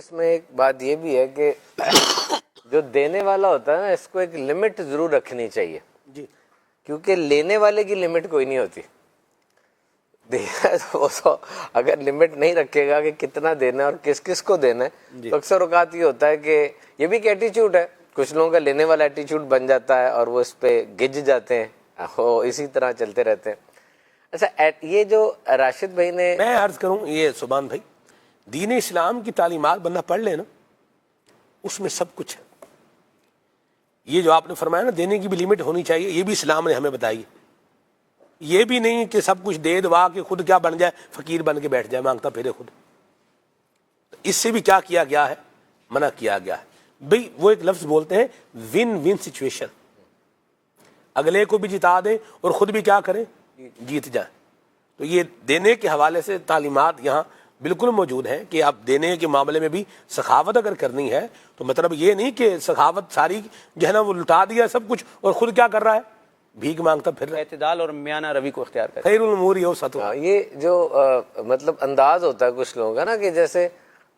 اس میں ایک بات یہ بھی ہے کہ جو دینے والا ہوتا ہے نا اس کو ایک لمٹ ضرور رکھنی چاہیے جی، کیونکہ لینے والے کی لمٹ کوئی نہیں ہوتی. وہ تو اگر لمٹ نہیں رکھے گا کہ کتنا دینا ہے اور کس کس کو دینا ہے تو اکثر اوقات یہ ہوتا ہے کہ یہ بھی ایک ایٹیچیوڈ ہے. کچھ لوگوں کا لینے والا ایٹیچیوڈ بن جاتا ہے اور وہ اس پہ گج جاتے ہیں، وہ اسی طرح چلتے رہتے ہیں. اچھا یہ جو راشد بھائی نے میں عرض کروں یہ سبحان بھائی، دین اسلام کی تعلیمات بندہ پڑھ لے نا، اس میں سب کچھ ہے. یہ جو آپ نے فرمایا نا دینے کی بھی لمٹ ہونی چاہیے، یہ بھی اسلام نے ہمیں بتائی. یہ بھی نہیں کہ سب کچھ دے دوا کے خود کیا بن جائے، فقیر بن کے بیٹھ جائے مانگتا پھرے خود. اس سے بھی کیا کیا گیا ہے، منع کیا گیا ہے. بھئی وہ ایک لفظ بولتے ہیں ون ون سچویشن، اگلے کو بھی جتا دیں اور خود بھی کیا کریں، جیت جائیں. تو یہ دینے کے حوالے سے تعلیمات یہاں بالکل موجود ہیں کہ آپ دینے کے معاملے میں بھی سخاوت اگر کرنی ہے تو مطلب یہ نہیں کہ سخاوت ساری جو ہے نا وہ لٹا دیا سب کچھ اور خود کیا کر رہا ہے، بھیک مانگتا پھر رہا ہے. اعتدال اور میانہ روی کو اختیار کریں. خیر الامور اوسط. یہ جو مطلب انداز ہوتا ہے کچھ لوگوں کا نا کہ جیسے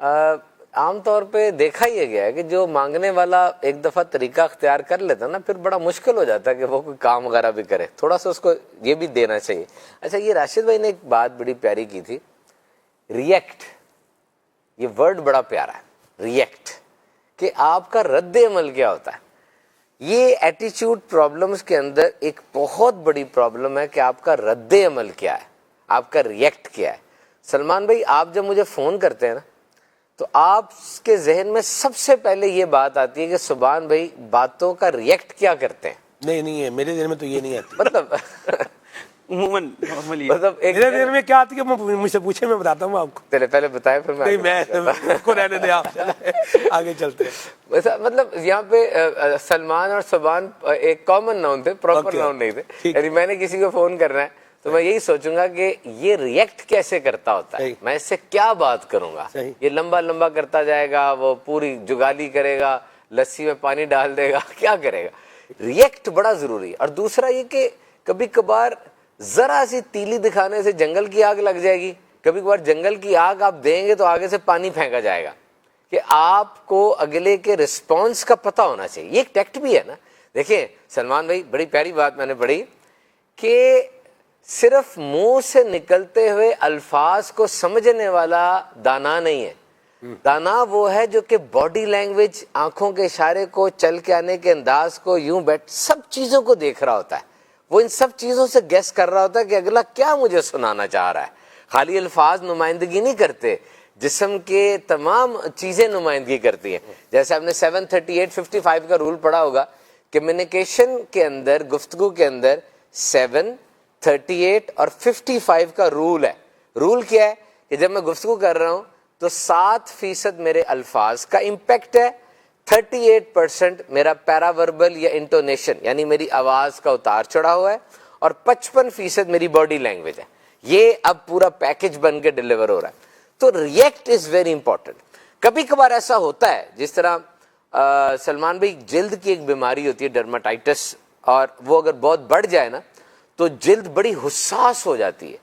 عام طور پہ دیکھا یہ گیا ہے کہ جو مانگنے والا ایک دفعہ طریقہ اختیار کر لیتا ہے نا پھر بڑا مشکل ہو جاتا ہے کہ وہ کوئی کام وغیرہ بھی کرے. تھوڑا سا اس کو یہ بھی دینا چاہیے. اچھا یہ راشد بھائی نے ایک بات بڑی پیاری کی تھی، ریئیکٹ. یہ ورڈ بڑا پیارا ہے، ریئیکٹ، کہ آپ کا رد عمل کیا ہوتا ہے. یہ ایٹیچیوڈ پرابلمز کے اندر ایک بہت بڑی پرابلم ہے کہ آپ کا رد عمل کیا ہے، آپ کا ریئیکٹ کیا ہے. سلمان بھائی آپ جب مجھے فون کرتے ہیں نا تو آپ کے ذہن میں سب سے پہلے یہ بات آتی ہے کہ سبحان بھائی باتوں کا ریئیکٹ کیا کرتے ہیں. نہیں ہے میرے ذہن میں تو یہ نہیں آتی. مطلب عموماً نارملی مطلب ایک میرے ذہن میں کیا آتی ہے مجھ سے پوچھے میں بتاتا ہوں آپ کو. پہلے بتائیں پھر نہیں میں کو رہنے دیں آپ آگے چلتے ہیں. مطلب یہاں پہ سلمان اور سبحان ایک کامن ناؤن تھے، پراپر ناؤن نہیں تھے. یعنی میں نے کسی کو فون کرنا ہے تو میں یہی سوچوں گا کہ یہ ریئیکٹ کیسے کرتا ہوتا ہے، میں اس سے کیا بات کروں گا. یہ لمبا کرتا جائے گا، وہ پوری جگالی کرے گا، لسی میں پانی ڈال دے گا، کیا کرے گا. ریئیکٹ بڑا ضروری ہے. اور دوسرا یہ کہ کبھی کبھار ذرا سی تیلی دکھانے سے جنگل کی آگ لگ جائے گی. کبھی کبھار جنگل کی آگ آپ دیں گے تو آگے سے پانی پھینکا جائے گا. کہ آپ کو اگلے کے رسپانس کا پتہ ہونا چاہیے. یہ ایک ٹیکٹ بھی ہے نا. دیکھیں سلمان بھائی بڑی پیاری بات میں نے پڑھی کہ صرف منہ سے نکلتے ہوئے الفاظ کو سمجھنے والا دانا نہیں ہے. دانا وہ ہے جو کہ باڈی لینگویج، آنکھوں کے اشارے کو، چل کے آنے کے انداز کو، یوں بیٹھ سب چیزوں کو دیکھ رہا ہوتا ہے. وہ ان سب چیزوں سے گیس کر رہا ہوتا ہے کہ اگلا کیا مجھے سنانا چاہ رہا ہے. خالی الفاظ نمائندگی نہیں کرتے، جسم کے تمام چیزیں نمائندگی کرتی ہیں. جیسے آپ نے 738-55 کا رول پڑھا ہوگا، کمیونیکیشن کے اندر، گفتگو کے اندر 738 اور 55 کا رول ہے. رول کیا ہے کہ جب میں گفتگو کر رہا ہوں تو 7% میرے الفاظ کا امپیکٹ ہے، 38% میرا پیرا وربل یا انٹونیشن یعنی میری آواز کا اتار چڑھا ہوا ہے، اور 55% میری باڈی لینگویج ہے. یہ اب پورا پیکج بن کے ڈیلیور ہو رہا ہے. تو ریئیکٹ از ویری امپورٹنٹ. کبھی کبھار ایسا ہوتا ہے جس طرح سلمان بھائی جلد کی ایک بیماری ہوتی ہے ڈرماٹائٹس، اور وہ اگر بہت بڑھ جائے نا تو جلد بڑی حساس ہو جاتی ہے.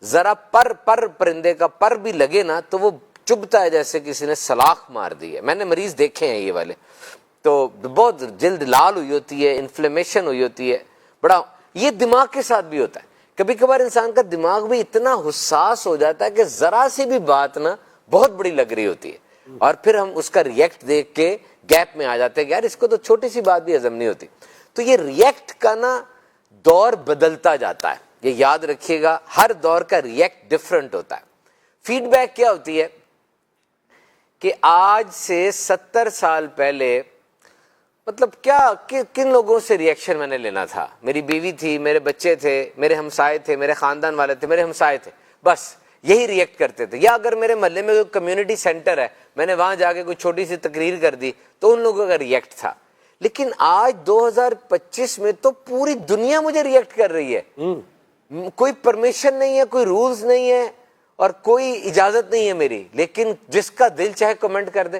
ذرا پرندے کا پر بھی لگے نا تو وہ چبھتا ہے جیسے کسی نے سلاخ مار دی ہے. میں نے مریض دیکھے ہیں یہ والے، تو بہت جلد لال ہوئی ہوتی ہے، انفلیمیشن ہوئی ہوتی ہے. بڑا یہ دماغ کے ساتھ بھی ہوتا ہے. کبھی کبھار انسان کا دماغ بھی اتنا حساس ہو جاتا ہے کہ ذرا سی بھی بات نا بہت بڑی لگ رہی ہوتی ہے، اور پھر ہم اس کا ریئیکٹ دیکھ کے گیپ میں آ جاتے ہیں کہ یار اس کو تو چھوٹی سی بات بھی ہضم نہیں ہوتی. تو یہ ریئیکٹ کا نا دور بدلتا جاتا ہے. یہ یاد رکھیے گا، ہر دور کا ریئیکٹ ڈفرنٹ ہوتا ہے. فیڈ بیک کیا ہوتی ہے کہ آج سے 70 سال پہلے مطلب کیا کن لوگوں سے ریئیکشن میں نے لینا تھا. میری بیوی تھی، میرے بچے تھے، میرے ہمسائے تھے، میرے خاندان والے تھے، میرے ہمسائے تھے، بس یہی ریئیکٹ کرتے تھے. یا اگر میرے محلے میں کوئی کمیونٹی سینٹر ہے، میں نے وہاں جا کے کوئی چھوٹی سی تقریر کر دی تو ان لوگوں کا ریئیکٹ تھا. لیکن آج 2025 میں تو پوری دنیا مجھے ریئیکٹ کر رہی ہے. کوئی پرمیشن نہیں ہے، کوئی رولز نہیں ہے، اور کوئی اجازت نہیں ہے میری، لیکن جس کا دل چاہے کمنٹ کر دے.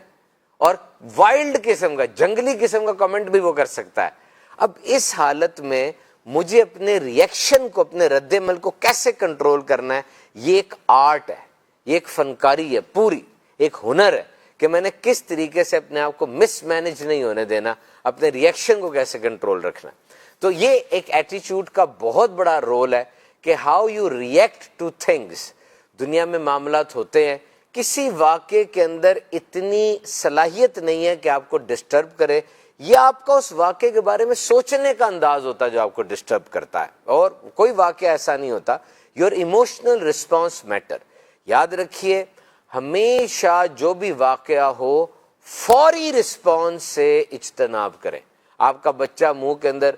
اور وائلڈ قسم کا، جنگلی قسم کا کمنٹ بھی وہ کر سکتا ہے. اب اس حالت میں مجھے اپنے ریئیکشن کو، اپنے رد عمل کو کیسے کنٹرول کرنا ہے، یہ ایک آرٹ ہے، یہ ایک فنکاری ہے، پوری ایک ہنر ہے کہ میں نے کس طریقے سے اپنے آپ کو مس مینج نہیں ہونے دینا, اپنے ریئیکشن کو کیسے کنٹرول رکھنا. تو یہ ایک ایٹیچیوڈ کا بہت بڑا رول ہے کہ how you react two things. دنیا میں معاملات ہوتے ہیں, کسی واقعے کے اندر اتنی صلاحیت نہیں ہے کہ آپ کو ڈسٹرب کرے, یا آپ کا اس واقعے کے بارے میں سوچنے کا انداز ہوتا ہے جو آپ کو ڈسٹرب کرتا ہے, اور کوئی واقعہ ایسا نہیں ہوتا. Your emotional response matter. یاد رکھیے ہمیشہ جو بھی واقعہ ہو فوری رسپانس سے اجتناب کریں. آپ کا بچہ منہ کے اندر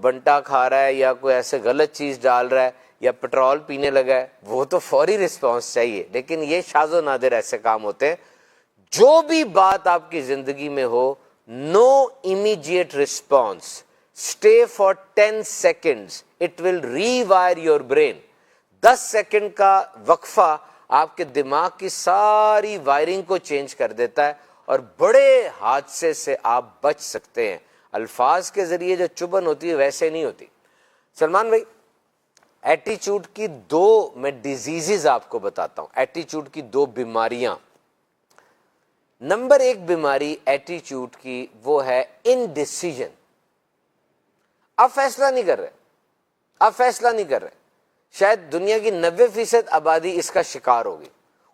بنٹا کھا رہا ہے یا کوئی ایسے غلط چیز ڈال رہا ہے یا پیٹرول پینے لگا ہے, وہ تو فوری رسپانس چاہیے, لیکن یہ شاذ و نادر ایسے کام ہوتے ہیں. جو بھی بات آپ کی زندگی میں ہو, no immediate response, stay for 10 seconds, it will rewire your brain. 10 second کا وقفہ آپ کے دماغ کی ساری وائرنگ کو چینج کر دیتا ہے اور بڑے حادثے سے آپ بچ سکتے ہیں. الفاظ کے ذریعے جو چبھن ہوتی ہے ویسے نہیں ہوتی. سلمان بھائی, ایٹیچیوڈ کی 2 میں ڈیزیزز آپ کو بتاتا ہوں, ایٹیچیوڈ کی 2 بیماریاں. نمبر 1 بیماری ایٹیچیوڈ کی وہ ہے انڈیسیژن. آپ فیصلہ نہیں کر رہے, آپ فیصلہ نہیں کر رہے. شاید دنیا کی 90% آبادی اس کا شکار ہوگی.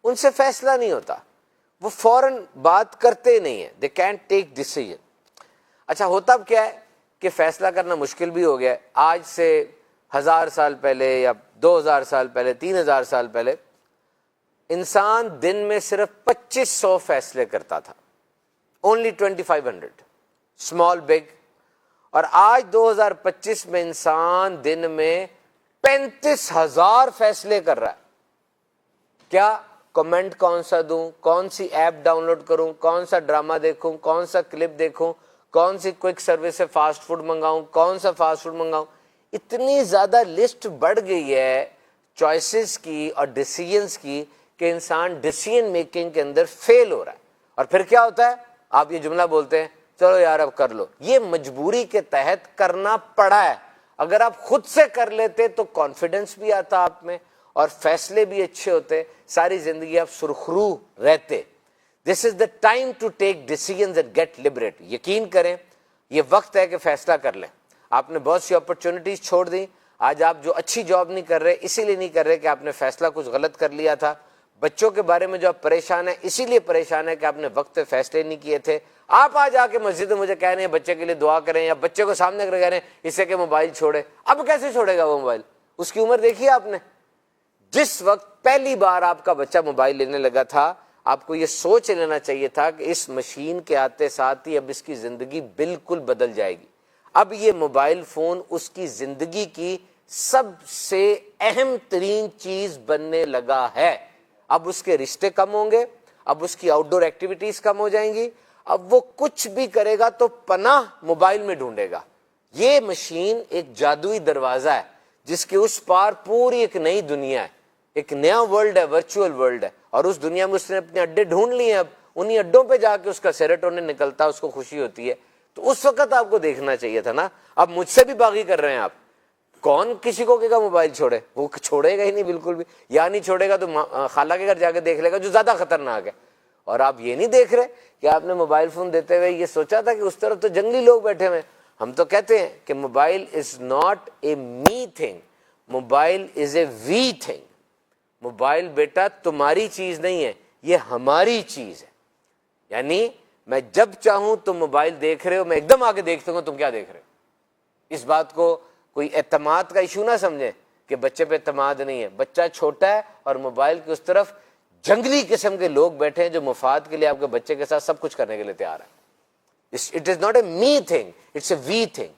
ان سے فیصلہ نہیں ہوتا, وہ فوراً بات کرتے نہیں ہیں, دے کینٹ ٹیک ڈیسیژن. اچھا ہوتا اب کیا ہے کہ فیصلہ کرنا مشکل بھی ہو گیا ہے. آج سے 1000 سال پہلے یا 2000 سال پہلے, 3000 سال پہلے انسان دن میں صرف 2500 فیصلے کرتا تھا, اونلی 2500, اسمال بگ. اور آج 2025 میں انسان دن میں 35,000 فیصلے کر رہا ہے. کیا کمنٹ کون سا دوں, کون سی ایپ ڈاؤن لوڈ کروں, کون سا ڈرامہ دیکھوں, کون سا کلپ دیکھوں, کون سی کوئک سروس سے فاسٹ فوڈ منگاؤں, کون سا فاسٹ فوڈ منگاؤں. اتنی زیادہ لسٹ بڑھ گئی ہے چوائسز کی اور ڈیسیژنز کی کہ انسان ڈیسیژن میکنگ کے اندر فیل ہو رہا ہے. اور پھر کیا ہوتا ہے, آپ یہ جملہ بولتے ہیں چلو یار اب کر لو. یہ مجبوری کے تحت کرنا پڑا ہے. اگر آپ خود سے کر لیتے تو کانفیڈنس بھی آتا آپ میں اور فیصلے بھی اچھے ہوتے, ساری زندگی آپ سرخرو رہتے. This is the time to take decisions and get liberate. یقین کریں یہ وقت ہے کہ فیصلہ کر لیں. آپ نے بہت سی اپرچونٹیز چھوڑ دی. آج آپ جو اچھی جاب نہیں کر رہے اسی لیے نہیں کر رہے کہ آپ نے فیصلہ کچھ غلط کر لیا تھا. بچوں کے بارے میں جو آپ پریشان ہیں اسی لیے پریشان ہے کہ آپ نے وقت پہ فیصلے نہیں کیے تھے. آپ آج آ کے مسجد میں مجھے کہہ رہے ہیں بچے کے لیے دعا کریں, یا بچے کو سامنے کر کہہ رہے ہیں اس سے کہ موبائل چھوڑے. اب کیسے چھوڑے گا وہ موبائل؟ اس کی عمر دیکھیے آپ نے. جس وقت پہلی بار آپ کا بچہ موبائل لینے لگا تھا آپ کو یہ سوچ لینا چاہیے تھا کہ اس مشین کے آتے ساتھ ہی اب اس کی زندگی بالکل بدل جائے گی. اب یہ موبائل فون اس کی زندگی کی سب سے اہم ترین چیز بننے لگا ہے. اب اس کے رشتے کم ہوں گے, اب اس کی آؤٹ ڈور ایکٹیویٹیز کم ہو جائیں گی, اب وہ کچھ بھی کرے گا تو پناہ موبائل میں ڈھونڈے گا. یہ مشین ایک جادوئی دروازہ ہے جس کے اس پار پوری ایک نئی دنیا ہے, ایک نیا ورلڈ ہے, ورچوئل ورلڈ ہے, اور اس دنیا میں اس نے اپنے اڈے ڈھونڈ لیے ہیں. اب انہی اڈوں پہ جا کے اس کا سیروٹونن نکلتا ہے, اس کو خوشی ہوتی ہے. تو اس وقت آپ کو دیکھنا چاہیے تھا نا. اب مجھ سے بھی باغی کر رہے ہیں آپ. کون کسی کو کہے گا موبائل چھوڑے؟ وہ چھوڑے گا ہی نہیں بالکل بھی. یا نہیں چھوڑے گا تو خالہ کے گھر جا کے دیکھ لے گا جو زیادہ خطرناک ہے. اور آپ یہ نہیں دیکھ رہے کہ آپ نے موبائل فون دیتے ہوئے یہ سوچا تھا کہ اس طرف تو جنگلی لوگ بیٹھے ہوئے. ہم تو کہتے ہیں کہ mobile is not a me thing, mobile is a we thing. Mobile بیٹا تمہاری چیز نہیں ہے, یہ ہماری چیز ہے. یعنی میں جب چاہوں تم موبائل دیکھ رہے ہو, میں ایک دم آگے دیکھتا ہوں تم کیا دیکھ رہے ہو. اس بات کو کوئی اعتماد کا ایشو نہ سمجھیں کہ بچے پہ اعتماد نہیں ہے. بچہ چھوٹا ہے اور موبائل کی اس طرف جنگلی قسم کے لوگ بیٹھے ہیں جو مفاد کے لیے آپ کے بچے کے ساتھ سب کچھ کرنے کے لیے تیار ہے. It is not a me thing, it's a we thing.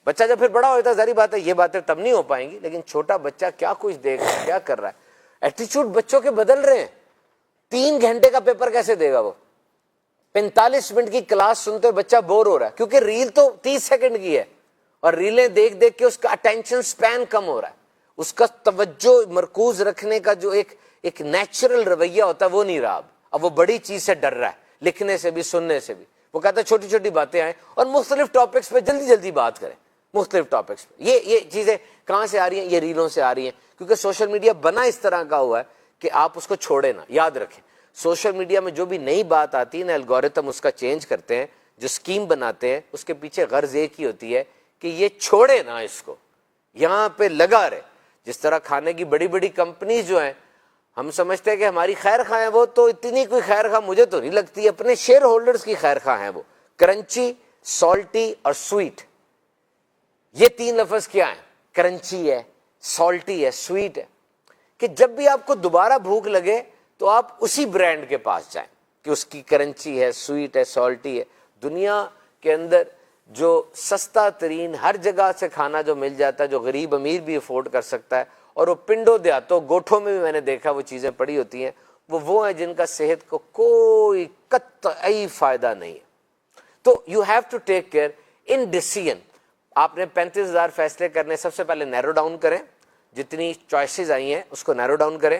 بچہ جب پھر بڑا ہوتا ہے ظاہری بات ہے یہ باتیں تب نہیں ہو پائیں گی, لیکن چھوٹا بچہ کیا کچھ دیکھ رہا ہے, کیا کر رہا ہے. ایٹیچیوڈ بچوں کے بدل رہے ہیں. 3 گھنٹے کا پیپر کیسے دے گا وہ؟ 45 منٹ کی کلاس سنتے بچہ بور ہو رہا ہے کیونکہ ریل تو 30 سیکنڈ کی ہے, اور ریلیں دیکھ دیکھ کے اس کا اٹینشن سپین کم ہو رہا ہے. اس کا توجہ مرکوز رکھنے کا جو ایک نیچرل رویہ ہوتا ہے وہ نہیں رہا. اب وہ بڑی چیز سے ڈر رہا ہے, لکھنے سے بھی سننے سے بھی. وہ کہتا ہے چھوٹی چھوٹی باتیں آئیں اور مختلف ٹاپکس پہ جلدی جلدی بات کریں, مختلف ٹاپکس پہ. یہ چیزیں کہاں سے آ رہی ہیں؟ یہ ریلوں سے آ رہی ہیں, کیونکہ سوشل میڈیا بنا اس طرح کا ہوا ہے کہ آپ اس کو چھوڑے نا. یاد رکھیں سوشل میڈیا میں جو بھی نئی بات آتی ہے نا الگورتھم اس کا چینج کرتے ہیں, جو اسکیم بناتے ہیں اس کے پیچھے غرض ایک ہی ہوتی ہے کہ یہ چھوڑے نہ اس کو, یہاں پہ لگا رہے. جس طرح کھانے کی بڑی بڑی کمپنیز جو ہیں ہم سمجھتے ہیں کہ ہماری خیر خواہ ہیں, وہ تو اتنی کوئی خیر خواہ مجھے تو نہیں لگتی, اپنے شیئر ہولڈرز کی خیر خواہ ہیں وہ. کرنچی, سالٹی اور سویٹ, یہ تین لفظ کیا ہیں؟ کرنچی ہے, سالٹی ہے, سویٹ ہے, کہ جب بھی آپ کو دوبارہ بھوک لگے تو آپ اسی برانڈ کے پاس جائیں کہ اس کی کرنچی ہے, سویٹ ہے, سالٹی ہے. دنیا کے اندر جو سستا ترین ہر جگہ سے کھانا جو مل جاتا ہے, جو غریب امیر بھی افورڈ کر سکتا ہے, اور وہ پنڈوں دیہاتوں گوٹھوں میں بھی میں نے دیکھا وہ چیزیں پڑی ہوتی ہیں, وہ ہیں جن کا صحت کو کوئی قطعی فائدہ نہیں ہے. تو you have to take care in decision. آپ نے 35,000 فیصلے کرنے, سب سے پہلے نیرو ڈاؤن کریں, جتنی چوائسیز آئی ہیں اس کو نیرو ڈاؤن کریں.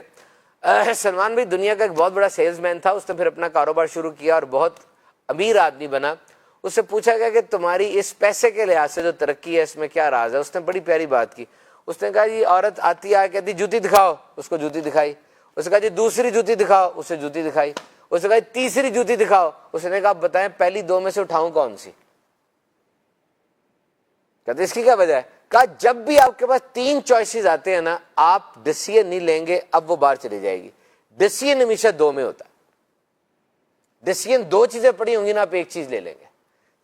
سلمان بھائی دنیا کا ایک بہت بڑا سیلز مین تھا, اس نے پھر اپنا کاروبار شروع کیا اور بہت امیر آدمی بنا. اس سے پوچھا گیا کہ تمہاری اس پیسے کے لحاظ سے جو ترقی ہے اس میں کیا راز ہے؟ اس نے بڑی پیاری بات کی. اس نے کہا جی عورت آتی ہے کہتی جوتی دکھاؤ, اس کو جوتی دکھائی. اس نے کہا جی دوسری جوتی دکھاؤ, اسے جوتی دکھائی. اس نے کہا تیسری جوتی دکھاؤ. اس نے کہا آپ بتائیں پہلی دو میں سے اٹھاؤں کون سی؟ کہتے اس کی کیا وجہ ہے؟ کہا جب بھی آپ کے پاس 3 چوائسیز آتے ہیں نا, آپ ڈیسیژن نہیں لیں گے, اب وہ باہر چلی جائے گی. ڈیسیژن ہمیشہ 2 میں ہوتا ہے. ڈیسیژن 2 چیزیں پڑی ہوں گی نا, آپ ایک چیز لے لیں گے.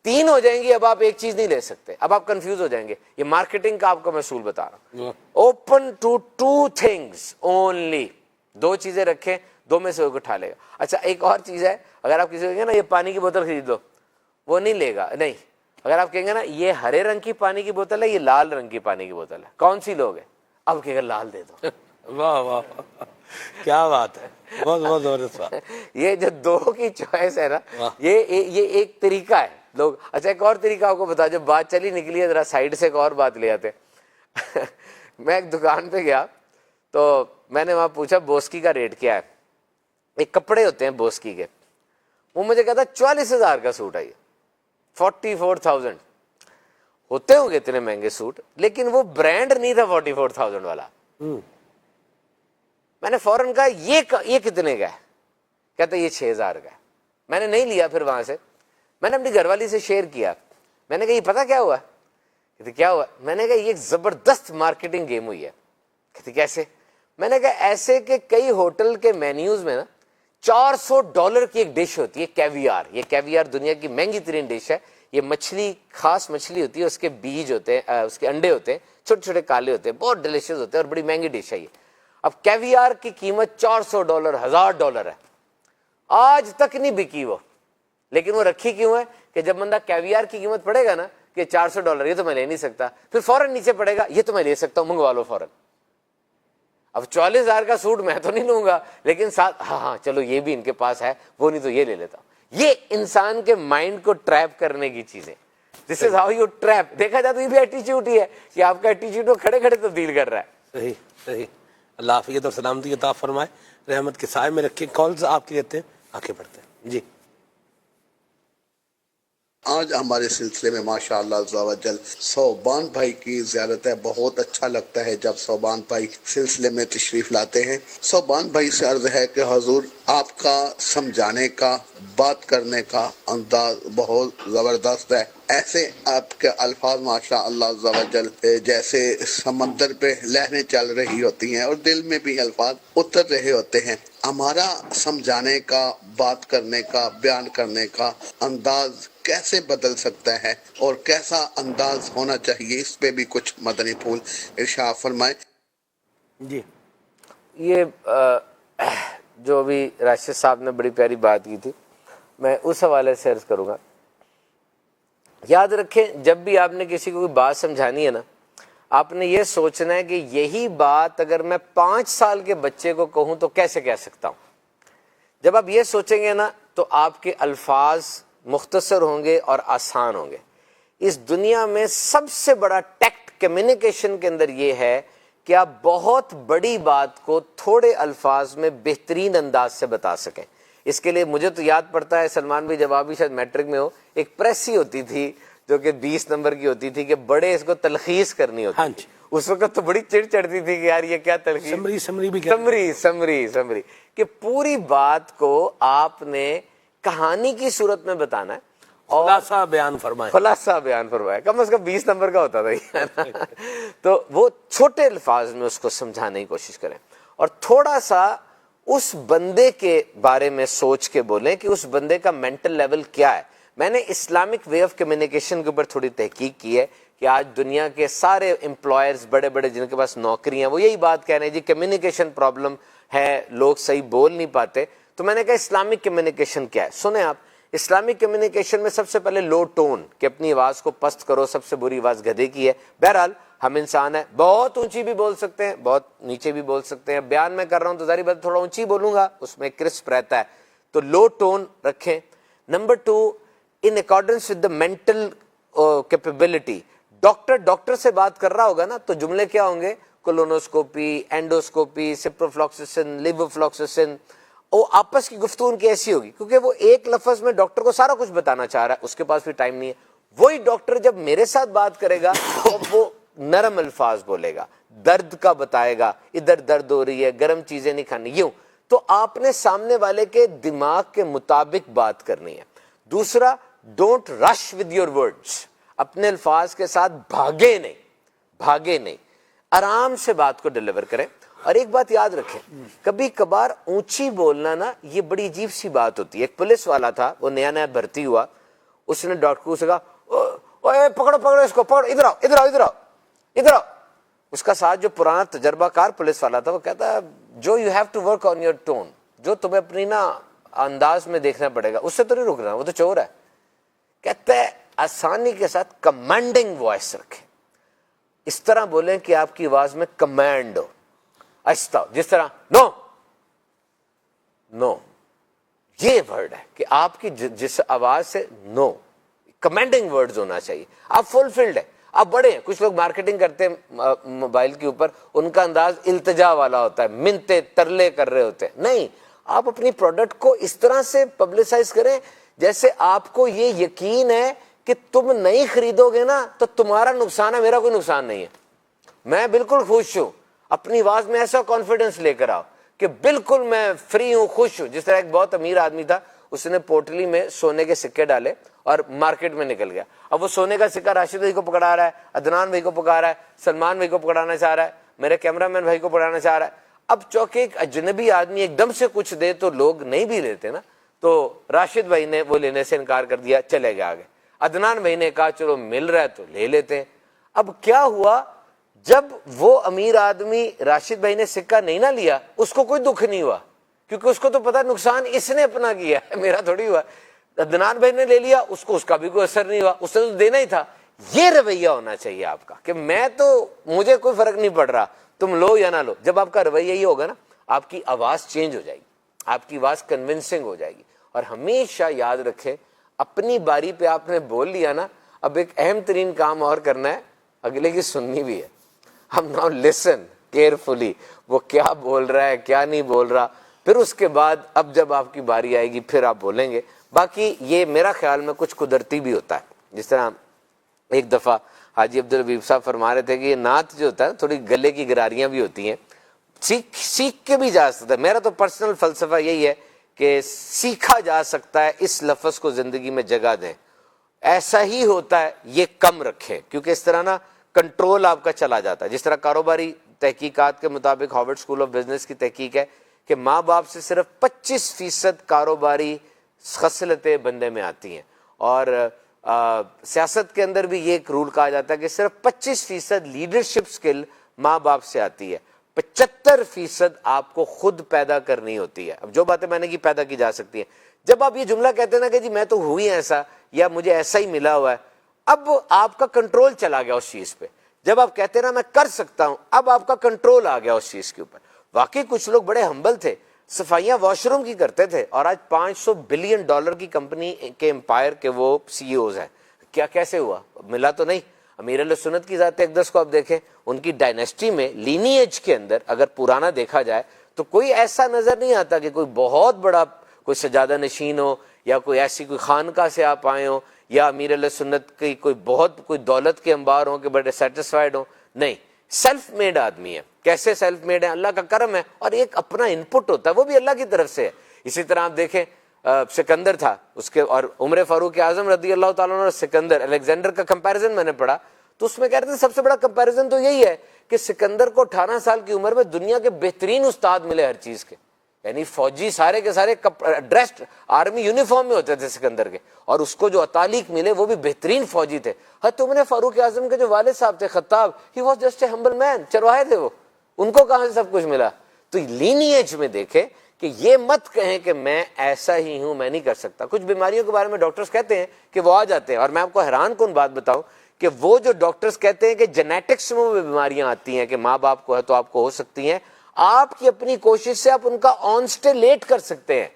3 ہو جائیں گی, اب آپ ایک چیز نہیں لے سکتے, اب آپ کنفیوز ہو جائیں گے. یہ مارکیٹنگ کا آپ کو میں اصول بتا رہا ہوں. Open to 2 things only. 2 چیزیں رکھیں, 2 میں سے ایک اٹھا لے گا. اچھا ایک اور چیز ہے, اگر آپ کسی کو کہیں نا یہ پانی کی بوتل خرید لو, وہ نہیں لے گا. نہیں, اگر آپ کہیں گے نا یہ ہرے رنگ کی پانی کی بوتل ہے, یہ لال رنگ کی پانی کی بوتل ہے, کون سی لوگ ہیں؟ اب کہے گا لال دے دو. واہ واہ کیا بات ہے, بہت بہت زبردست بات. یہ جو 2 کی چوائس ہے نا, یہ ایک طریقہ ہے لوگ. اچھا ایک اور طریقہ آپ کو بتا, جو بات چلی نکلی ہے ذرا سائڈ سے ایک اور بات لے آتے. میں ایک دکان پہ گیا تو میں نے وہاں پوچھا بوسکی کا ریٹ کیا ہے. ایک کپڑے ہوتے ہیں بوسکی کے, وہ مجھے کہتا 44,000 کا سوٹ ہے, یہ 44,000. ہوتے ہوں گے اتنے مہنگے سوٹ, لیکن وہ برانڈ نہیں تھا 44,000 والا. میں نے فوراً کہا یہ کتنے کا ہے؟ کہتا یہ 6,000 کا ہے. میں نے نہیں لیا. پھر وہاں سے میں نے اپنی گھر والی سے شیئر کیا. میں نے کہا یہ پتا کیا ہوا؟ کہتے کیا ہوا؟ میں نے کہا یہ ایک زبردست مارکیٹنگ گیم ہوئی ہے. کہتے کیسے؟ میں نے کہا ایسے کہ کئی ہوٹل کے مینیوز میں نا $400 کی ایک ڈش ہوتی ہے, کیویار. یہ کیویار دنیا کی مہنگی ترین ڈش ہے. یہ مچھلی, خاص مچھلی ہوتی ہے, اس کے بیج ہوتے ہیں, اس کے انڈے ہوتے ہیں, چھوٹے چھوٹے کالے ہوتے ہیں, بہت ڈیلیشیس ہوتے ہیں اور بڑی مہنگی ڈش ہے یہ. اب کیویار کی قیمت $400, $1,000 ہے. آج تک نہیں بکی وہ, لیکن وہ رکھی کیوں ہے کہ جب بندہ کیویار کی قیمت پڑے گا نا کہ $400, یہ تو میں لے نہیں سکتا, پھر فوراً نیچے پڑے گا یہ تو میں لے سکتا ہوں, منگوا لو فوراً. اب 44,000 کا سوٹ میں تو نہیں لوں گا, لیکن ساتھ ہاں چلو یہ بھی ان کے پاس ہے, وہ نہیں تو یہ لے لیتا ہوں. یہ انسان کے مائنڈ کو ٹریپ کرنے کی چیزیں. دس از ہاؤ یو ٹریپ. دیکھا جائے تو یہ بھی ایٹیچیوڈ ہی ہے کہ آپ کا ایٹیچیوڈ کھڑے کھڑے تبدیل کر رہا ہے. صحیح صحیح. اللہ حافظ اور سلامتی عطا فرمائے, رحمت کے سائے میں رکھے. کالز آپ کے لیتے ہیں, آگے بڑھتے ہیں جی. آج ہمارے سلسلے میں ماشاءاللہ عز و جل صوبان بھائی کی زیارت ہے. بہت اچھا لگتا ہے جب صوبان بھائی سلسلے میں تشریف لاتے ہیں. صوبان بھائی سے عرض ہے کہ حضور آپ کا سمجھانے کا, بات کرنے کا انداز بہت زبردست ہے. ایسے آپ کے الفاظ ماشاءاللہ عز و جل جیسے سمندر پہ لہریں چل رہی ہوتی ہیں اور دل میں بھی الفاظ اتر رہے ہوتے ہیں. ہمارا سمجھانے کا, بات کرنے کا, بیان کرنے کا انداز کیسے بدل سکتا ہے اور کیسا انداز ہونا چاہیے, اس پہ بھی کچھ مدنی پھول ارشاد فرمائے. جی یہ جو بھی راشد صاحب نے بڑی پیاری بات کی تھی, میں اس حوالے سے عرض کروں گا. یاد رکھیں جب بھی آپ نے کسی کو کوئی بات سمجھانی ہے نا, آپ نے یہ سوچنا ہے کہ یہی بات اگر میں 5 سال کے بچے کو کہوں تو کیسے کہہ سکتا ہوں. جب آپ یہ سوچیں گے نا تو آپ کے الفاظ مختصر ہوں گے اور آسان ہوں گے. اس دنیا میں سب سے بڑا ٹیکٹ کمیونیکیشن کے اندر یہ ہے کہ آپ بہت بڑی بات کو تھوڑے الفاظ میں بہترین انداز سے بتا سکیں. اس کے لیے مجھے تو یاد پڑتا ہے سلمان بھی, جب آپ بھی شاید میٹرک میں ہو, ایک پریس ہی ہوتی تھی جو کہ 20 نمبر کی ہوتی تھی کہ بڑے اس کو تلخیص کرنی ہوتی تھی. اس وقت تو بڑی چڑ چڑھتی تھی کہ یار یہ کیا تلخیص, سمری بھی کہتے ہیں. سمری کہ پوری بات کو آپ نے کہانی کی صورت میں بتانا ہے اور خلاصہ بیان فرمایا. کم از کم 20 نمبر کا ہوتا تھا تو وہ چھوٹے الفاظ میں اس کو سمجھانے کی کوشش کریں اور تھوڑا سا اس بندے کے بارے میں سوچ کے بولیں کہ اس بندے کا مینٹل لیول کیا ہے. میں نے اسلامک وے آف کمیونیکیشن کے اوپر تھوڑی تحقیق کی ہے کہ آج دنیا کے سارے امپلائرز بڑے بڑے جن کے پاس نوکری ہیں وہ یہی بات کہہ رہے ہیں جی کمیونیکیشن پرابلم ہے, لوگ صحیح بول نہیں پاتے. تو میں نے کہا اسلامک کمیونیکیشن کیا ہے. سنیں آپ, اسلامک کمیونیکیشن میں سب سے پہلے لو ٹون کہ اپنی آواز کو پست کرو. سب سے بری آواز گدھے کی ہے. بہرحال ہم انسان ہیں, بہت اونچی بھی بول سکتے ہیں, بہت نیچے بھی بول سکتے ہیں. بیان میں کر رہا ہوں تو ظاہر بات تھوڑا اونچی بولوں گا, اس میں کرسپ رہتا ہے. تو لو ٹون رکھیں. Number 2, in accordance with the mental capability. Doctor سے بات کر رہا ہوگا نا تو جملے کیا ہوں گے؟ Colonoscopy, endoscopy, سپروفلوکسیسن, لیووفلوکسیسن. وہ آپس کی گفتگو ان کی ایسی ہوگی کیونکہ وہ ایک لفظ میں ڈاکٹر کو سارا کچھ بتانا چاہ رہا ہے, اس کے پاس بھی ٹائم نہیں ہے. وہی ڈاکٹر جب میرے ساتھ بات کرے گا تو وہ نرم الفاظ بولے گا, درد کا بتائے گا, ادھر درد ہو رہی ہے, گرم چیزیں نہیں کھانی, یوں. تو آپ نے سامنے والے کے دماغ کے مطابق بات کرنی ہے. دوسرا, don't rush with your words. اپنے الفاظ کے ساتھ بھاگے نہیں, آرام سے بات کو ڈیلیور کریں. اور ایک بات یاد رکھیں, کبھی کبھار اونچی بولنا نا یہ بڑی عجیب سی بات ہوتی ہے. ایک پولیس والا تھا, وہ نیا بھرتی ہوا, اس نے ڈاکٹر سے کہا پکڑو اس کو, پکڑو, ادھر آؤ. اس کا ساتھ جو پرانا تجربہ کار پولیس والا تھا وہ کہتا ہے جو you have to work on your tone, جو تمہیں اپنی نا انداز میں دیکھنا پڑے گا, اس سے تو نہیں رکنا, وہ تو چور ہے. کہتا ہے آسانی کے ساتھ کمانڈنگ وائس رکھیں, اس طرح بولیں کہ آپ کی آواز میں کمانڈ ہو, آہستہ ہو, جس طرح نو یہ ورڈ ہے کہ آپ کی جس آواز سے نو کمانڈنگ ورڈز ہونا چاہیے. آپ فلفلڈ ہے, آپ بڑے ہیں. کچھ لوگ مارکیٹنگ کرتے ہیں موبائل کے اوپر, ان کا انداز التجا والا ہوتا ہے, منتے ترلے کر رہے ہوتے ہیں. نہیں, آپ اپنی پروڈکٹ کو اس طرح سے پبلسائز کریں جیسے آپ کو یہ یقین ہے کہ تم نہیں خریدو گے نا تو تمہارا نقصان ہے, میرا کوئی نقصان نہیں ہے, میں بالکل خوش ہوں. اپنی آواز میں ایسا کانفیڈنس لے کر آؤ کہ بالکل میں فری ہوں, خوش ہوں. جس طرح ایک بہت امیر آدمی تھا, اس نے پوٹلی میں سونے کے سکے ڈالے اور مارکیٹ میں نکل گیا. اب وہ سونے کا سکہ راشد بھائی کو پکڑا رہا ہے, عدنان بھائی کو پکڑا رہا ہے, سلمان بھائی کو پکڑانا چاہ رہا ہے, میرے کیمرہ مین بھائی کو پکڑانا چاہ رہا ہے. اب چونکہ ایک اجنبی آدمی ایک دم سے کچھ دے تو لوگ نہیں بھی لیتے نا, تو راشد بھائی نے وہ لینے سے انکار کر دیا, چلے گئے آگے. عدنان بھائی نے کہا چلو مل رہا ہے تو لے لیتے ہیں. اب کیا ہوا, جب وہ امیر آدمی راشد بھائی نے سکہ نہیں نہ لیا, اس کو کوئی دکھ نہیں ہوا کیونکہ اس کو تو پتا نقصان اس نے اپنا کیا ہے, میرا تھوڑی ہوا. عدنان بھائی نے لے لیا, اس کو اس کا بھی کوئی اثر نہیں ہوا, اس نے تو دینا ہی تھا. یہ رویہ ہونا چاہیے آپ کا کہ میں تو مجھے کوئی فرق نہیں پڑ رہا, تم لو یا نہ لو. جب آپ کا رویہ یہ ہوگا نا, آپ کی آواز چینج ہو جائے گی, آپ کی آواز کنونسنگ ہو جائے گی. اور ہمیشہ یاد رکھیں, اپنی باری پہ آپ نے بول لیا نا, اب ایک اہم ترین کام اور کرنا ہے, اگلے کی سننی بھی ہے. ہم ناؤ لسن کیئرفلی, وہ کیا بول رہا ہے کیا نہیں بول رہا. پھر اس کے بعد اب جب آپ کی باری آئے گی پھر آپ بولیں گے. باقی یہ میرا خیال میں کچھ قدرتی بھی ہوتا ہے. جس طرح ایک دفعہ حاجی عبدالحبیب صاحب فرما رہے تھے کہ یہ نعت جو ہوتا ہے تھوڑی گلے کی گراریاں بھی ہوتی ہیں, سیکھ کے بھی جا سکتا ہے. میرا تو پرسنل فلسفہ یہی ہے کہ سیکھا جا سکتا ہے, اس لفظ کو زندگی میں جگہ دیں. ایسا ہی ہوتا ہے, یہ کم رکھیں کیونکہ اس طرح نا کنٹرول آپ کا چلا جاتا ہے. جس طرح کاروباری تحقیقات کے مطابق ہارورڈ اسکول آف بزنس کی تحقیق ہے کہ ماں باپ سے صرف 25% کاروباری خصلتیں بندے میں آتی ہیں. اور سیاست کے اندر بھی یہ ایک رول کہا جاتا ہے کہ صرف 25% لیڈرشپ سکل ماں باپ سے آتی ہے, 75% آپ کو خود پیدا کرنی ہوتی ہے. اب جو باتیں میں نے کی پیدا کی جا سکتی ہیں. جب آپ یہ جملہ کہتے ہیں نا کہ جی میں تو ہوئی ایسا یا مجھے ایسا ہی ملا ہوا ہے, اب آپ کا کنٹرول چلا گیا اس چیز پہ. جب آپ کہتے ہیں نا میں کر سکتا ہوں, اب آپ کا کنٹرول آ گیا اس چیز کے اوپر. واقعی کچھ لوگ بڑے ہمبل تھے, صفائیاں واش روم کی کرتے تھے, اور آج $500 بلین کی کمپنی کے امپائر کے وہ سی اوز ہیں. کیا کیسے ہوا؟ ملا تو نہیں. امیر اہل سنت کی ذات اقدس کو آپ دیکھیں, ان کی ڈائنیسٹی میں لینیج کے اندر اگر پرانا دیکھا جائے تو کوئی ایسا نظر نہیں آتا کہ کوئی بہت بڑا کوئی سجادہ نشین ہو یا کوئی ایسی کوئی خانقاہ سے آپ آئے ہوں یا امیر اہل سنت کی کوئی بہت کوئی دولت کے انبار ہوں کہ بڑے سیٹسفائیڈ ہوں. نہیں, سیلف میڈ آدمی ہے. کیسے سیلف میڈ ہے؟ اللہ کا کرم ہے اور ایک اپنا انپٹ ہوتا ہے, وہ بھی اللہ کی طرف سے ہے. اسی طرح آپ دیکھیں سکندر تھا, اس کے اور عمر فاروق اعظم رضی اللہ تعالیٰ عنہ اور سکندر الیگزینڈر کا کمپیریزن میں نے پڑھا, تو اس میں کہہ رہے تھے سب سے بڑا کمپیریزن تو یہی ہے کہ سکندر کو 18 سال کی عمر میں دنیا کے بہترین استاد ملے ہر چیز کے, یعنی فوجی سارے کے سارے ڈریسڈ آرمی یونیفارم میں ہوتے تھے سکندر کے, اور اس کو جو اتالیق ملے وہ بھی بہترین فوجی تھے. حتیٰ عمر فاروق اعظم کے جو والد صاحب تھے خطاب, ہی واز جسٹ اے ہمبل مین, چرواہے تھے وہ, ان کو کہاں سے سب کچھ ملا؟ تو لینیج میں دیکھیں کہ یہ مت کہیں کہ میں ایسا ہی ہوں, میں نہیں کر سکتا. کچھ بیماریوں کے بارے میں ڈاکٹرز کہتے ہیں کہ وہ آ جاتے ہیں, اور میں آپ کو حیران کن بات بتاؤں کہ وہ جو ڈاکٹرز کہتے ہیں کہ جینیٹکس میں وہ بیماریاں آتی ہیں کہ ماں باپ کو ہے تو آپ کو ہو سکتی ہیں, آپ کی اپنی کوشش سے آپ ان کا آن اسٹیلیٹ کر سکتے ہیں.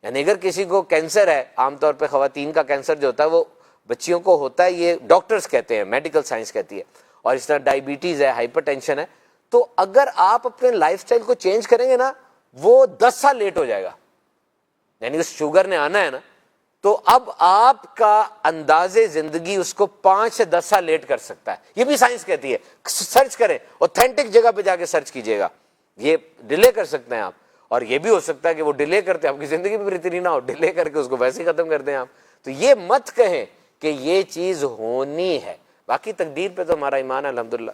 یعنی اگر کسی کو کینسر ہے, عام طور پہ خواتین کا کینسر جو ہوتا ہے وہ بچیوں کو ہوتا ہے, یہ ڈاکٹرز کہتے ہیں, میڈیکل سائنس کہتی ہے, اور اس طرح ڈائبٹیز ہے, ہائپر ٹینشن ہے, تو اگر آپ اپنے لائف سٹائل کو چینج کریں گے نا, وہ 10 سال لیٹ ہو جائے گا. یعنی اس شوگر نے آنا ہے نا, تو اب آپ کا انداز زندگی اس کو 5 سے 10 سال لیٹ کر سکتا ہے. یہ بھی سائنس کہتی ہے, سرچ کریں, اوتھینٹک جگہ پہ جا کے سرچ کیجئے گا, یہ ڈیلے کر سکتے ہیں آپ. اور یہ بھی ہو سکتا ہے کہ وہ ڈیلے کرتے آپ کی زندگی میں بہتری نہ ہو, ڈیلے کر کے اس کو ویسے ہی ختم کر دیں آپ. تو یہ مت کہیں کہ یہ چیز ہونی ہے, باقی تقدیر پہ تو ہمارا ایمان ہے الحمدللہ.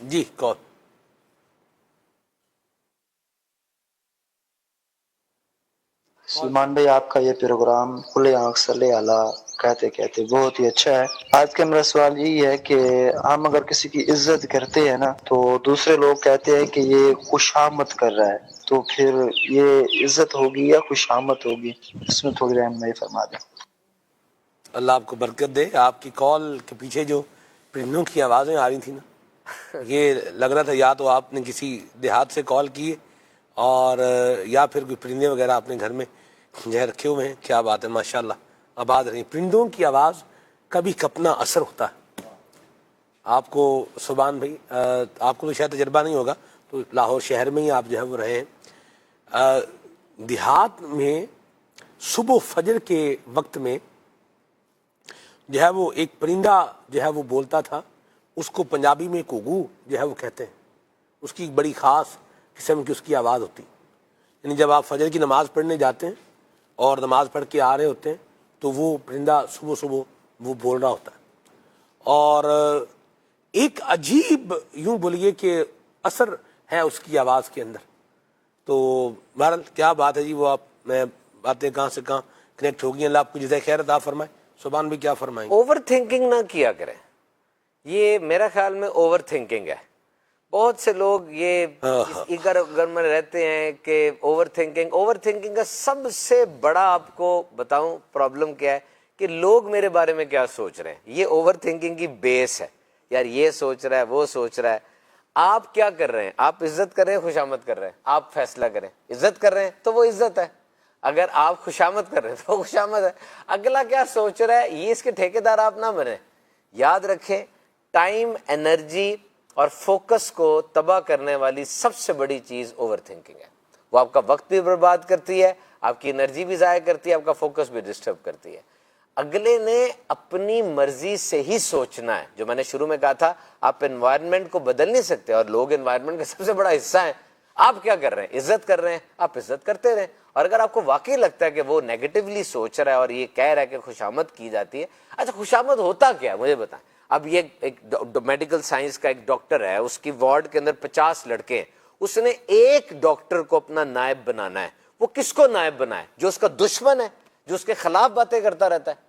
جی کون؟ سلمان بھائی, آپ کا یہ پروگرام کھلے آنکھ صلی اعلیٰ کہتے کہتے بہت ہی اچھا ہے. آج کا میرا سوال یہی ہے کہ ہم اگر کسی کی عزت کرتے ہیں نا, تو دوسرے لوگ کہتے ہیں کہ یہ خوشامد کر رہا ہے, تو پھر یہ عزت ہوگی یا خوشامد ہوگی؟ اس میں تھوڑی رہنمائی فرما دیں. اللہ آپ کو برکت دے. آپ کی کال کے پیچھے جو پرندوں کی آوازیں آ رہی تھیں نا, یہ لگ رہا تھا یا تو آپ نے کسی دیہات سے کال کی ہے, اور یا پھر کوئی پرندے وغیرہ اپنے گھر میں جو ہے رکھے ہوئے ہیں. کیا بات ہے, ماشاءاللہ آباد رہی. پرندوں کی آواز کا بھی اپنا اثر ہوتا ہے. آپ کو سبحان بھائی, آپ کو تو شاید تجربہ نہیں ہوگا, تو لاہور شہر میں ہی آپ جو ہے وہ رہے ہیں. دیہات میں صبح فجر کے وقت میں جو ہے وہ ایک پرندہ جو ہے وہ بولتا تھا, اس کو پنجابی میں کوگو جو ہے وہ کہتے ہیں. اس کی ایک بڑی خاص قسم کی اس کی آواز ہوتی. یعنی جب آپ فجر کی نماز پڑھنے جاتے ہیں اور نماز پڑھ کے آ رہے ہوتے ہیں, تو وہ پرندہ صبح صبح وہ بول رہا ہوتا ہے. اور ایک عجیب یوں بولیے کہ اثر ہے اس کی آواز کے اندر. تو بہرحال کیا بات ہے جی, وہ آپ میں باتیں کہاں سے کہاں کنیکٹ ہوگی. اللہ آپ کو جزائے خیر عطا فرمائے. سبحان بھی کیا فرمائیں؟ اوور تھنکنگ نہ کیا کریں, یہ میرا خیال میں اوور تھنکنگ ہے. بہت سے لوگ یہ اگر میں رہتے ہیں کہ اوور تھنکنگ کا سب سے بڑا آپ کو بتاؤں پرابلم کیا ہے کہ لوگ میرے بارے میں کیا سوچ رہے ہیں. یہ اوور تھنکنگ کی بیس ہے. یار یہ سوچ رہا ہے, وہ سوچ رہا ہے. آپ کیا کر رہے ہیں؟ آپ عزت کر رہے ہیں, خوشامد کر رہے ہیں؟ آپ فیصلہ کریں. عزت کر رہے ہیں تو وہ عزت ہے, اگر آپ خوشامد کر رہے ہیں تو وہ خوشامد ہے. اگلا کیا سوچ رہا ہے, یہ اس کے ٹھیکیدار آپ نہ بنیں. یاد رکھیں, ٹائم, انرجی اور فوکس کو تباہ کرنے والی سب سے بڑی چیز اوور تھنکنگ ہے. وہ آپ کا وقت بھی برباد کرتی ہے, آپ کی انرجی بھی ضائع کرتی ہے, آپ کا فوکس بھی ڈسٹرب کرتی ہے. اگلے نے اپنی مرضی سے ہی سوچنا ہے. جو میں نے شروع میں کہا تھا, آپ انوائرمنٹ کو بدل نہیں سکتے, اور لوگ انوائرمنٹ کا سب سے بڑا حصہ ہیں. آپ کیا کر رہے ہیں؟ عزت کر رہے ہیں, آپ عزت کرتے رہیں. اور اگر آپ کو واقعی لگتا ہے کہ وہ نیگیٹولی سوچ رہا ہے اور یہ کہہ رہا ہے کہ خوشامد کی جاتی ہے, اچھا خوشامد ہوتا کیا ہے مجھے بتائیں. اب یہ ایک میڈیکل سائنس کا ایک ڈاکٹر ہے, اس کی وارڈ کے اندر 50 لڑکے ہیں, اس نے ایک ڈاکٹر کو اپنا نائب بنانا ہے. وہ کس کو نائب بنائے؟ جو اس کا دشمن ہے, جو اس کے خلاف باتیں کرتا رہتا ہے.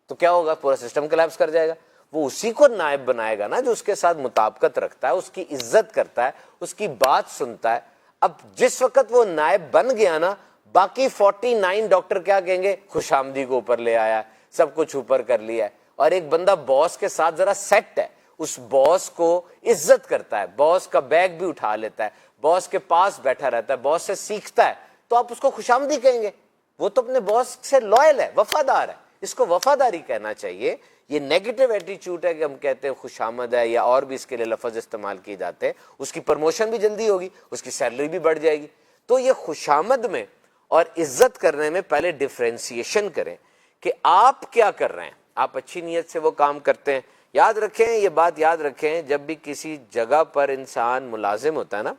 تو کیا ہوگا؟ پورا سسٹم کلیپس کر جائے گا. وہ اسی کو نائب بنائے گا نا جو اس کے ساتھ مطابقت رکھتا ہے, اس کی عزت کرتا ہے, اس کی بات سنتا ہے. اب جس وقت وہ نائب بن گیا نا, باقی 49 ڈاکٹر کیا کہیں گے؟ خوش آمدی کو اوپر لے آیا, سب کچھ اوپر کر لیا ہے. اور ایک بندہ باس کے ساتھ ذرا سیٹ ہے, اس باس کو عزت کرتا ہے, باس کا بیگ بھی اٹھا لیتا ہے, باس کے پاس بیٹھا رہتا ہے, باس سے سیکھتا ہے, تو آپ اس کو خوش آمدی کہیں گے. وہ تو اپنے باس سے لوئل ہے, وفادار ہے, اس کو وفاداری کہنا چاہیے. یہ نیگیٹو ایٹیچیوڈ ہے کہ ہم کہتے ہیں خوش آمد ہے, یا اور بھی اس کے لیے لفظ استعمال کیے جاتے ہیں. اس کی پروموشن بھی جلدی ہوگی, اس کی سیلری بھی بڑھ جائے گی. تو یہ خوش آمد میں اور عزت کرنے میں پہلے ڈفرینسیشن کریں کہ آپ کیا کر رہے ہیں. آپ اچھی نیت سے وہ کام کرتے ہیں یاد رکھیں، یہ بات یاد رکھیں، جب بھی کسی جگہ پر انسان ملازم ہوتا ہے نا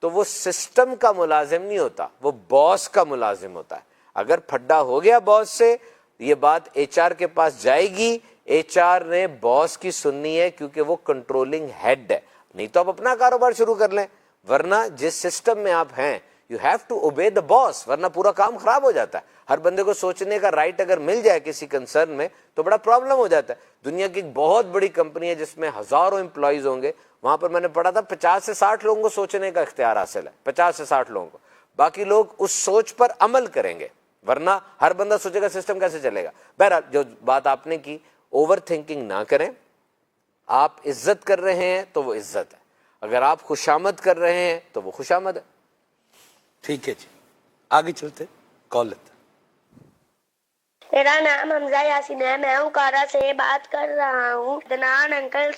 تو وہ سسٹم کا ملازم نہیں ہوتا، وہ باس کا ملازم ہوتا ہے. اگر پھڈا ہو گیا باس سے، یہ بات ایچ آر کے پاس جائے گی، ایچ آر نے باس کی سننی ہے کیونکہ وہ کنٹرولنگ ہیڈ ہے. نہیں تو آپ اپنا کاروبار شروع کر لیں، ورنہ جس سسٹم میں آپ ہیں you have to obey the boss, ورنہ پورا کام خراب ہو جاتا ہے. ہر بندے کو سوچنے کا رائٹ اگر مل جائے کسی کنسرن میں تو بڑا پرابلم ہو جاتا ہے. دنیا کی ایک بہت بڑی کمپنی ہے جس میں ہزاروں امپلائیز ہوں گے، وہاں پر میں نے پڑھا تھا 50 سے 60 لوگوں کو سوچنے کا اختیار حاصل ہے، 50 سے 60 لوگوں کو. باقی لوگ اس سوچ پر عمل کریں گے، ورنہ ہر بندہ سوچے گا سسٹم کیسے چلے گا. بہرحال جو بات آپ نے کی، اوور تھنکنگ نہ کریں. آپ عزت کر رہے ہیں تو وہ عزت ہے، اگر آپ خوشامد کر رہے ہیں تو وہ خوشامد ہے. ٹھیک ہے جی، آگے چلتے، کال لیتے. میرا نام حمزہ یاسین ہے، میں اوکارا سے بات کر رہا ہوں. عدنان انکل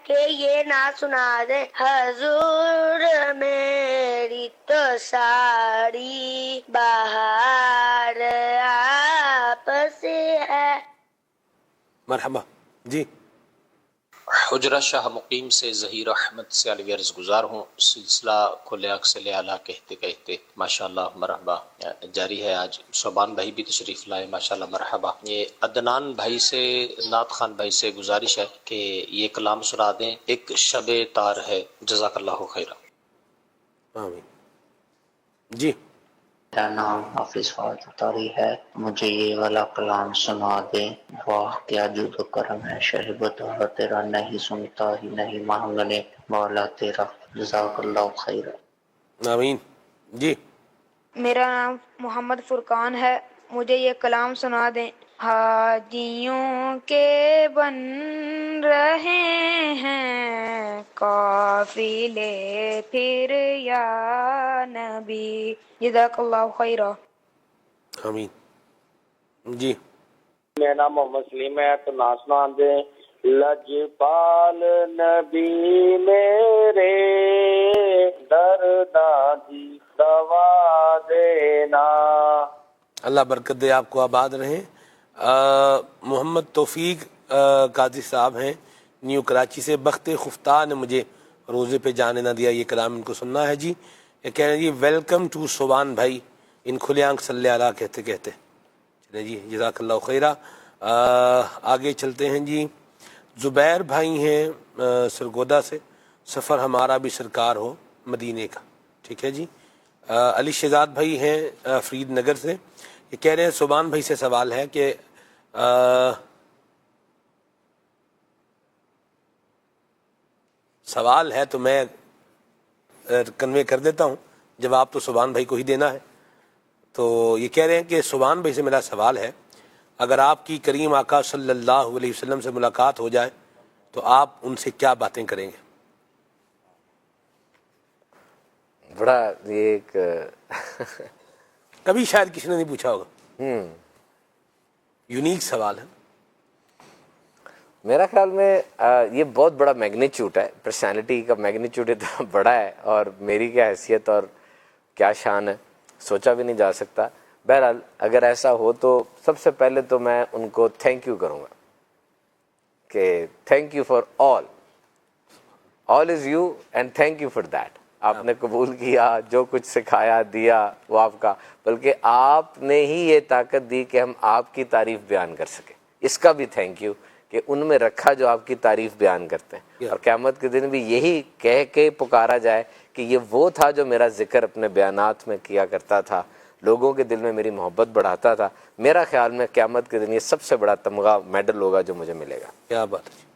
کہ یہ نہ سنا دے. حضور میری تو ساری بہار آپ سے ہے. مرحبا جی. حجرہ شاہ مقیم سے ظہیر احمد سے علی عرض گزار ہوں. سلسلہ کھلے آنکھ سے لے اعلیٰ کہتے کہتے ماشاءاللہ مرحبا جاری ہے. آج صوبان بھائی بھی تشریف لائے، ماشاءاللہ مرحبا. یہ عدنان بھائی سے، نعت خان بھائی سے گزارش ہے کہ یہ کلام سنا دیں، ایک شب تار ہے. جزاک اللہ خیرہ. آمین جی. میرا نام حافظ فاضل تاری ہے، مجھے یہ والا کلام سنا دیں. واہ کیا جود و کرم ہے شہ بتا تیرا، نہیں سنتا ہی نہیں مانگنے مولا تیرا. جزاک اللہ خیر. آمین جی. میرا نام محمد فرقان ہے، مجھے یہ کلام سنا دیں. حاجیوں کے بن رہے ہیں قافلے پھر یا نبی. جزاک اللہ خیرہ. آمین جی. میرا نام محمد سلیم ہے، تو ناسنا دیں. لجپال نبی میرے درداں دوا دینا. اللہ برکت دے، آپ کو آباد رہیں. محمد توفیق قاضی صاحب ہیں نیو کراچی سے. بخت خفتہ نے مجھے روزے پہ جانے نہ دیا، یہ کلام ان کو سننا ہے جی. یہ کہہ رہے ہیں جی ویلکم ٹو صوبان بھائی ان کھلے آنکھ صلی اللہ کہتے کہتے. چلے جی، جزاک اللہ خیرہ. آگے چلتے ہیں جی. زبیر بھائی ہیں سرگودا سے. سفر ہمارا بھی سرکار ہو مدینے کا. ٹھیک ہے جی. علی شہزاد بھائی ہیں فرید نگر سے. یہ کہہ رہے ہیں صوبان بھائی سے سوال ہے کہ سوال ہے تو میں کنوے کر دیتا ہوں، جواب تو صوبان بھائی کو ہی دینا ہے. تو یہ کہہ رہے ہیں کہ صوبان بھائی سے میرا سوال ہے، اگر آپ کی کریم آقا صلی اللہ علیہ وسلم سے ملاقات ہو جائے تو آپ ان سے کیا باتیں کریں گے؟ بڑا یہ ایک کبھی شاید کسی نے نہیں پوچھا ہوگا، یونیک سوال ہے. میرا خیال میں یہ بہت بڑا میگنیچیوڈ ہے، پرسنالٹی کا میگنیچیوڈ اتنا بڑا ہے، اور میری کیا حیثیت اور کیا شان ہے سوچا بھی نہیں جا سکتا. بہرحال اگر ایسا ہو تو سب سے پہلے تو میں ان کو تھینک یو کروں گا کہ thank you for all is you and thank you for that. آپ نے قبول کیا، جو کچھ سکھایا دیا وہ آپ کا، بلکہ آپ نے ہی یہ طاقت دی کہ ہم آپ کی تعریف بیان کر سکیں. اس کا بھی تھینک یو کہ ان میں رکھا جو آپ کی تعریف بیان کرتے ہیں، اور قیامت کے دن بھی یہی کہہ کے پکارا جائے کہ یہ وہ تھا جو میرا ذکر اپنے بیانات میں کیا کرتا تھا، لوگوں کے دل میں میری محبت بڑھاتا تھا. میرا خیال میں قیامت کے دن یہ سب سے بڑا تمغہ میڈل ہوگا جو مجھے ملے گا. کیا بات ہے.